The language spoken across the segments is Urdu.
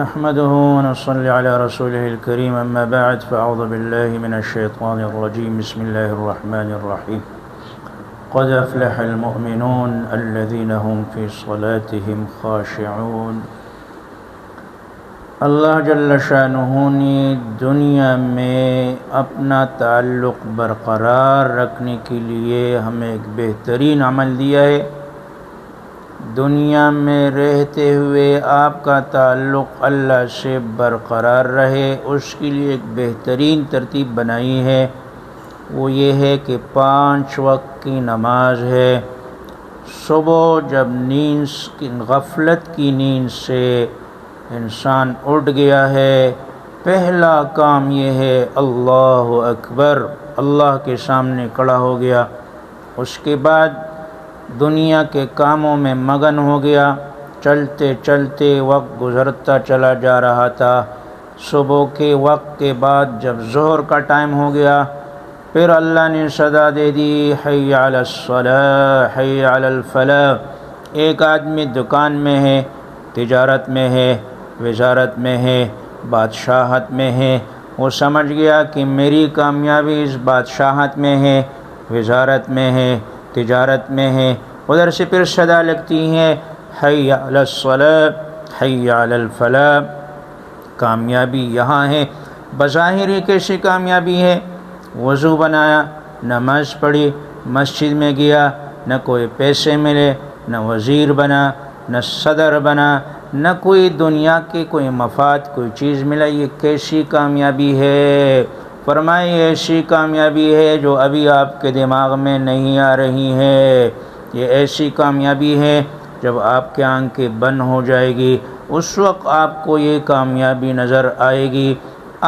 نحمده ونصلي على رسوله الكريم أما بعد فأعوذ بالله من الشيطان الرجيم بسم الله الرحمن الرحيم قد أفلح المؤمنون الذين هم في صلاتهم خاشعون۔ اللہ جل شانہ نے دنیا میں اپنا تعلق برقرار رکھنے کے لیے ہمیں ایک بہترین عمل دیا ہے۔ دنیا میں رہتے ہوئے آپ کا تعلق اللہ سے برقرار رہے، اس کے لیے ایک بہترین ترتیب بنائی ہے۔ وہ یہ ہے کہ 5 وقت کی نماز ہے۔ صبح جب غفلت کی نیند سے انسان اٹھ گیا ہے، پہلا کام یہ ہے اللہ اکبر، اللہ کے سامنے کھڑا ہو گیا۔ اس کے بعد دنیا کے کاموں میں مگن ہو گیا، چلتے چلتے وقت گزرتا چلا جا رہا تھا۔ صبح کے وقت کے بعد جب ظہر کا ٹائم ہو گیا، پھر اللہ نے صدا دے دی حی علی الصلاۃ حی علی الفلاح۔ ایک آدمی دکان میں ہے، تجارت میں ہے، وزارت میں ہے، بادشاہت میں ہے۔ وہ سمجھ گیا کہ میری کامیابی اس بادشاہت میں ہے، وزارت میں ہے، تجارت میں ہے۔ ادھر سے پھر صدا لگتی ہے حی علی الصلاۃ حی علی الفلاح، کامیابی یہاں ہے۔ بظاہر یہ کیسی کامیابی ہے؟ وضو بنایا، نماز پڑھی، مسجد میں گیا، نہ کوئی پیسے ملے، نہ وزیر بنا، نہ صدر بنا، نہ کوئی دنیا کے کوئی مفاد کوئی چیز ملا۔ یہ کیسی کامیابی ہے؟ فرمائے ایسی کامیابی ہے جو ابھی آپ کے دماغ میں نہیں آ رہی ہے۔ یہ ایسی کامیابی ہے جب آپ کی آنکھیں بند ہو جائے گی، اس وقت آپ کو یہ کامیابی نظر آئے گی۔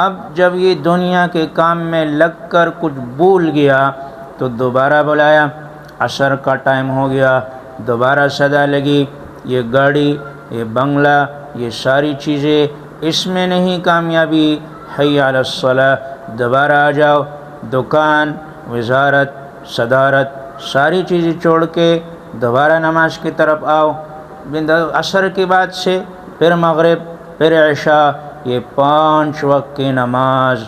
اب جب یہ دنیا کے کام میں لگ کر کچھ بھول گیا تو دوبارہ بلایا، عصر کا ٹائم ہو گیا، دوبارہ صدا لگی، یہ گاڑی، یہ بنگلہ، یہ ساری چیزیں، اس میں نہیں کامیابی۔ حی علی الصلاۃ، دوبارہ آ جاؤ، دکان، وزارت، صدارت، ساری چیزیں چھوڑ کے دوبارہ نماز کی طرف آؤ۔ عصر کے بعد سے پھر مغرب، پھر عشاء، یہ 5 وقت کی نماز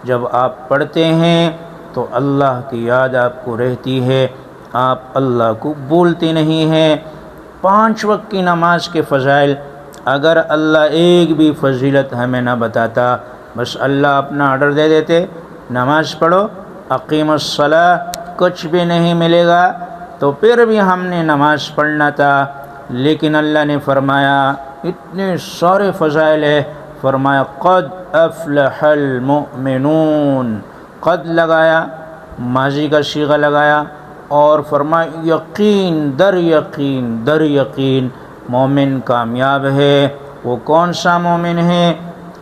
جب آپ پڑھتے ہیں تو اللہ کی یاد آپ کو رہتی ہے، آپ اللہ کو بھولتے نہیں ہیں۔ 5 وقت کی نماز کے فضائل، اگر اللہ ایک بھی فضیلت ہمیں نہ بتاتا، بس اللہ اپنا آرڈر دے دیتے نماز پڑھو، اقیم الصلاۃ، کچھ بھی نہیں ملے گا تو پھر بھی ہم نے نماز پڑھنا تھا۔ لیکن اللہ نے فرمایا اتنے سارے فضائل ہے، فرمایا قد افلح المؤمنون، قد لگایا، ماضی کا صیغہ لگایا، اور فرمایا یقین در یقین در یقین مومن کامیاب ہے۔ وہ کون سا مومن ہے؟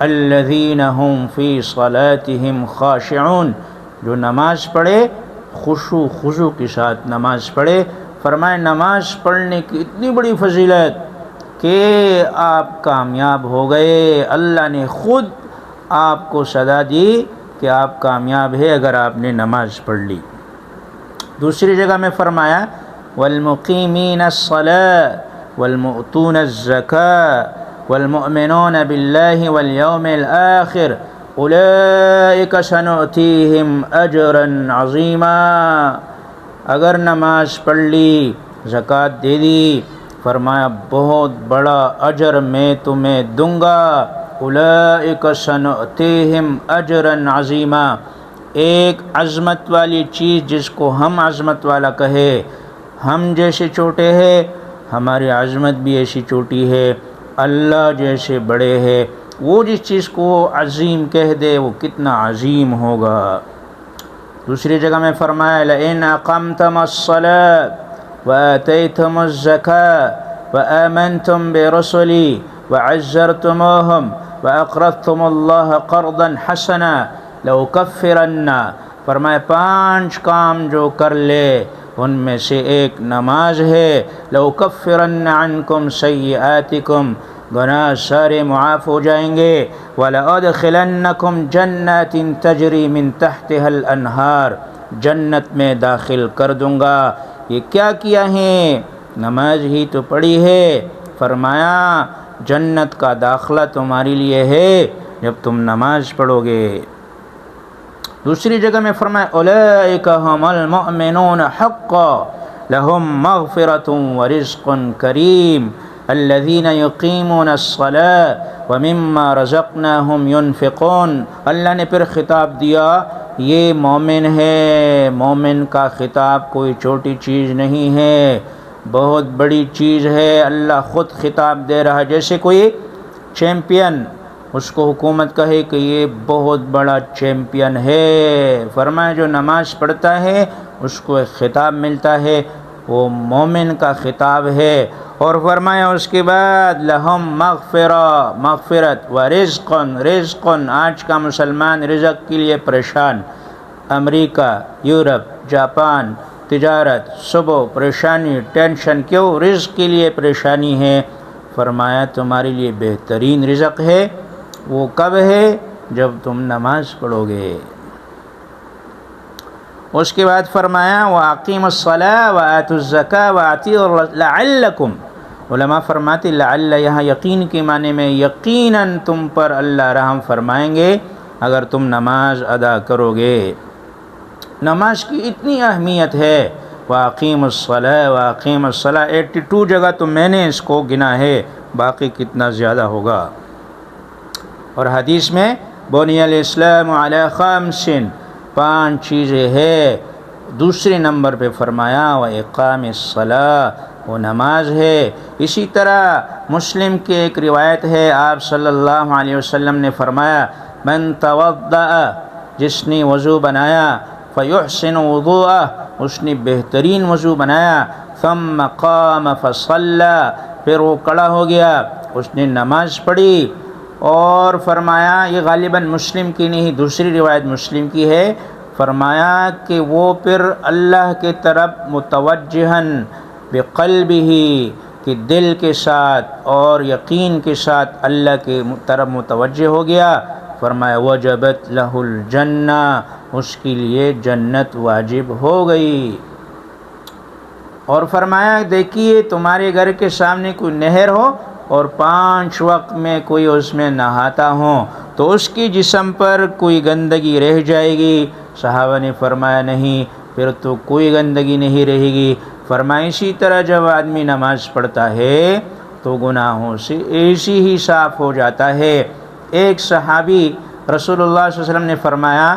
الذین هم فی صلاتهم خاشعون، جو نماز پڑھے خشوع خضوع کے ساتھ نماز پڑھے۔ فرمائے نماز پڑھنے کی اتنی بڑی فضیلت کہ آپ کامیاب ہو گئے۔ اللہ نے خود آپ کو صدا دی کہ آپ کامیاب ہے اگر آپ نے نماز پڑھ لی۔ دوسری جگہ میں فرمایا والمقیمین الصلاۃ والمؤتون الزکاۃ والمؤمنون باللہ والیوم الآخر اولئک سنؤتیہم اجرا عظیما۔ اگر نماز پڑھ لی، زکوٰۃ دے دی، فرمایا بہت بڑا اجر میں تمہیں دوں گا۔ اولئک سنؤتیہم اجرا عظیما، ایک عظمت والی چیز جس کو ہم عظمت والا کہے۔ ہم جیسے چھوٹے ہیں، ہماری عظمت بھی ایسی چھوٹی ہے، اللہ جیسے بڑے ہیں، وہ جس چیز کو عظیم کہہ دے وہ کتنا عظیم ہوگا۔ دوسری جگہ میں فرمایا لئن اقمتم الصلاۃ وآتیتم الزکاۃ وآمنتم برسلی وعزرتموہم وأقرضتم اللہ قرضا حسنا لأکفرن، فرمایا 5 کام جو کر لے ان میں سے ایک نماز ہے۔ لأکفرن عنکم سیئاتکم، گناہ سارے معاف ہو جائیں گے۔ وَلَأَدْخِلَنَّكُمْ جَنَّاتٍ تَجْرِي مِن تَحْتِهَا الْأَنْهَارُ، جنت میں داخل کر دوں گا۔ یہ کیا کیا ہے؟ نماز ہی تو پڑھی ہے۔ فرمایا جنت کا داخلہ تمہارے لیے ہے جب تم نماز پڑھو گے۔ دوسری جگہ میں فرمایا اولئک ھم المؤمنون حقا لہم مغفرۃ ورزق کریم الذین یقیمون الصلاۃ ومما رزقناہم ینفقون۔ اللہ نے پھر خطاب دیا یہ مومن ہے، مومن کا خطاب کوئی چھوٹی چیز نہیں ہے، بہت بڑی چیز ہے۔ اللہ خود خطاب دے رہا ہے، جیسے کوئی چیمپئن، اس کو حکومت کہے کہ یہ بہت بڑا چیمپئن ہے۔ فرمایا جو نماز پڑھتا ہے اس کو ایک خطاب ملتا ہے، وہ مومن کا خطاب ہے۔ اور فرمایا اس کے بعد لہم مغفرت و رزق۔ آج کا مسلمان رزق کے لیے پریشان، امریکہ، یورپ، جاپان، تجارت، صبح پریشانی، ٹینشن، کیوں؟ رزق کے لیے پریشانی ہے۔ فرمایا تمہارے لیے بہترین رزق ہے، وہ کب ہے؟ جب تم نماز پڑھو گے۔ اس کے بعد فرمایا وَأَقِيمُوا الصَّلَاةَ وَآتُوا الزَّكَاةَ وَأَطِيعُوا لَعَلَّكُمْ۔ علماء فرماتے لعل یہاں یقین کے معنی میں یقیناً تم پر اللہ رحم فرمائیں گے اگر تم نماز ادا کرو گے۔ نماز کی اتنی اہمیت ہے۔ وَأَقِيمُوا الصَّلَاةَ وَأَقِيمُوا الصَّلَاةَ 82 جگہ تو میں نے اس کو گنا ہے، باقی کتنا زیادہ ہوگا۔ اور حدیث میں بنی الاسلام علی خمس، 5 چیزیں ہے۔ دوسرے نمبر پہ فرمایا وإقام الصلاة، وہ نماز ہے۔ اسی طرح مسلم کی ایک روایت ہے، آپ صلی اللہ علیہ وسلم نے فرمایا من توضأ، جس نے وضو بنایا، فیحسن وضوءہ، اس نے بہترین وضو بنایا، ثم قام فصلی، پھر وہ کھڑا ہو گیا، اس نے نماز پڑھی۔ اور فرمایا یہ غالباً مسلم کی نہیں، دوسری روایت مسلم کی ہے، فرمایا کہ وہ پھر اللہ کے طرف متوجہن بقلبہ، کہ دل کے ساتھ اور یقین کے ساتھ اللہ کے طرف متوجہ ہو گیا، فرمایا وجبت لہ الجنہ، اس کے لیے جنت واجب ہو گئی۔ اور فرمایا دیکھیے تمہارے گھر کے سامنے کوئی نہر ہو اور 5 وقت میں کوئی اس میں نہاتا ہو تو اس کی جسم پر کوئی گندگی رہ جائے گی؟ صحابہ نے فرمایا نہیں، پھر تو کوئی گندگی نہیں رہے گی۔ فرمایا اسی طرح جب آدمی نماز پڑھتا ہے تو گناہوں سے ایسی ہی صاف ہو جاتا ہے۔ ایک صحابی رسول اللہ صلی اللہ علیہ وسلم نے فرمایا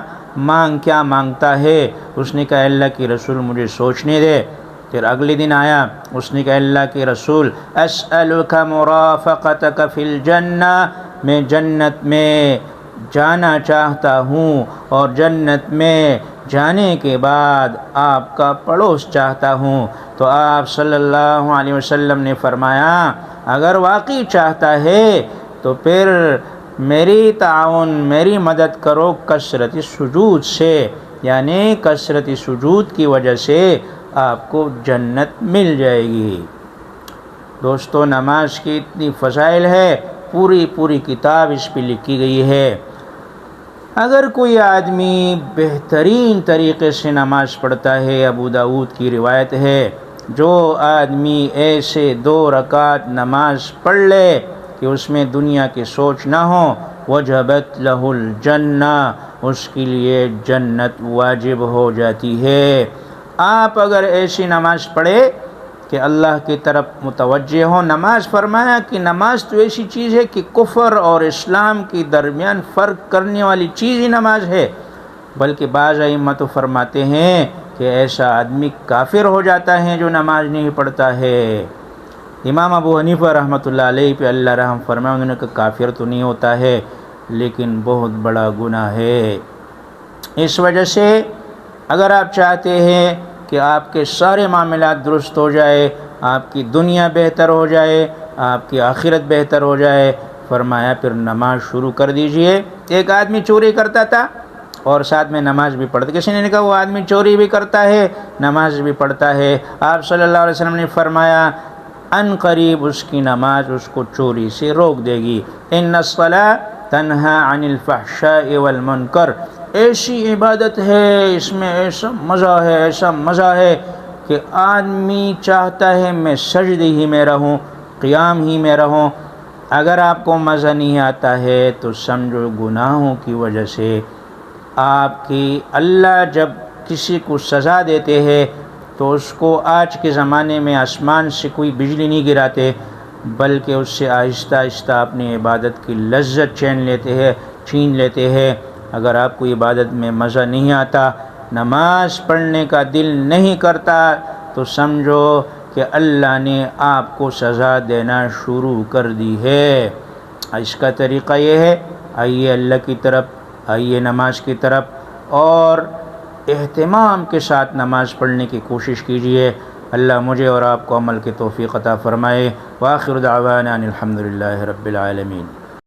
مانگ، کیا مانگتا ہے؟ اس نے کہا اللہ کی رسول مجھے سوچنے دے۔ پھر اگلے دن آیا، اس نے کہا اللہ کے رسول اسألک مرافقتک فی الجنہ، میں جنت میں جانا چاہتا ہوں اور جنت میں جانے کے بعد آپ کا پڑوس چاہتا ہوں۔ تو آپ صلی اللہ علیہ وسلم نے فرمایا اگر واقعی چاہتا ہے تو پھر میری تعاون، میری مدد کرو کثرت سجود سے، یعنی کثرت سجود کی وجہ سے آپ کو جنت مل جائے گی۔ دوستو نماز کی اتنی فضائل ہے، پوری کتاب اس پہ لکھی گئی ہے۔ اگر کوئی آدمی بہترین طریقے سے نماز پڑھتا ہے، ابو داؤد کی روایت ہے، جو آدمی ایسے 2 رکعت نماز پڑھ لے کہ اس میں دنیا کی سوچ نہ ہو، وجبت لہ الجنہ، اس کے لیے جنت واجب ہو جاتی ہے۔ آپ اگر ایسی نماز پڑھے کہ اللہ کی طرف متوجہ ہو، نماز فرمایا کہ نماز تو ایسی چیز ہے کہ کفر اور اسلام کے درمیان فرق کرنے والی چیز ہی نماز ہے، بلکہ بعض ائمہ تو فرماتے ہیں کہ ایسا آدمی کافر ہو جاتا ہے جو نماز نہیں پڑھتا ہے۔ امام ابو حنیفہ رحمۃ اللہ علیہ پہ اللہ رحم فرمائے، انہوں نے کہا کافر تو نہیں ہوتا ہے لیکن بہت بڑا گناہ ہے۔ اس وجہ سے اگر آپ چاہتے ہیں کہ آپ کے سارے معاملات درست ہو جائے، آپ کی دنیا بہتر ہو جائے، آپ کی آخرت بہتر ہو جائے، فرمایا پھر نماز شروع کر دیجئے۔ ایک آدمی چوری کرتا تھا اور ساتھ میں نماز بھی پڑھتا، کسی نے کہا وہ آدمی چوری بھی کرتا ہے نماز بھی پڑھتا ہے، آپ صلی اللہ علیہ وسلم نے فرمایا ان قریب اس کی نماز اس کو چوری سے روک دے گی۔ ان الصلاۃ تنہی عن الفحشاء والمنکر، ایسی عبادت ہے، اس میں ایسا مزہ ہے کہ آدمی چاہتا ہے میں سجدے ہی میں رہوں، قیام ہی میں رہوں، اگر آپ کو مزہ نہیں آتا ہے تو سمجھو گناہوں کی وجہ سے آپ کی اللہ جب کسی کو سزا دیتے ہیں تو اس کو آج کے زمانے میں آسمان سے کوئی بجلی نہیں گراتے، بلکہ اس سے آہستہ آہستہ اپنی عبادت کی لذت چھین لیتے ہیں۔ اگر آپ کو عبادت میں مزہ نہیں آتا، نماز پڑھنے کا دل نہیں کرتا، تو سمجھو کہ اللہ نے آپ کو سزا دینا شروع کر دی ہے۔ اس کا طریقہ یہ ہے، آئیے اللہ کی طرف، آئیے نماز کی طرف، اور اہتمام کے ساتھ نماز پڑھنے کی کوشش کیجیے۔ اللہ مجھے اور آپ کو عمل کی توفیق عطا فرمائے۔ وآخر دعوانا ان الحمد للہ رب العالمین۔